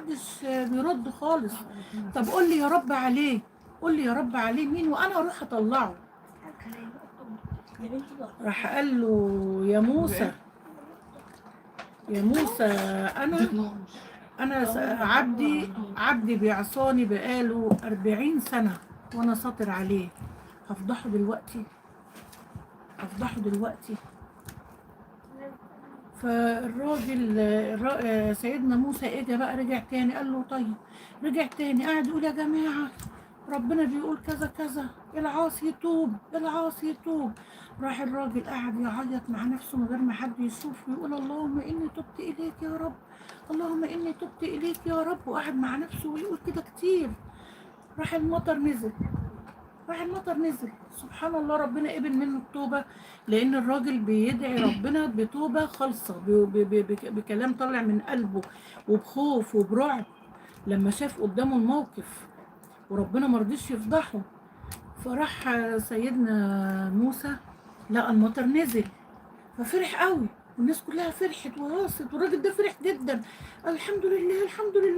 محدش بيرد خالص. طب قول لي يا رب عليه، قول لي يا رب عليه مين وانا اروح اطلعه. راح قال له يا موسى، يا موسى انا عبدي بيعصاني بقاله 40 سنة وانا ساطر عليه، هفضحه دلوقتي، هفضحه دلوقتي. فالراجل سيدنا موسى اجى بقى، رجع تاني قال له طيب، رجع تاني قاعد يقول يا جماعة ربنا بيقول كذا كذا، العاصي يتوب، العاصي يتوب. راح الراجل قاعد يعيط مع نفسه من غير ما حد يشوف، ويقول اللهم اني تبت اليك يا رب، اللهم اني تبت اليك يا رب، وقاعد مع نفسه ويقول كده كتير. راح المطر نزل، راح المطر نزل. سبحان الله، ربنا قبل منه التوبة، لأن الراجل بيدعي ربنا بتوبة خالصة، بكلام طالع من قلبه وبخوف وبرعب، لما شاف قدامه الموقف وربنا مرضيش يفضحه. فراح سيدنا موسى لقى المطر نزل، ففرح قوي، والناس كلها فرحت وهاصت، والراجل ده فرح جدا، الحمد لله الحمد لله.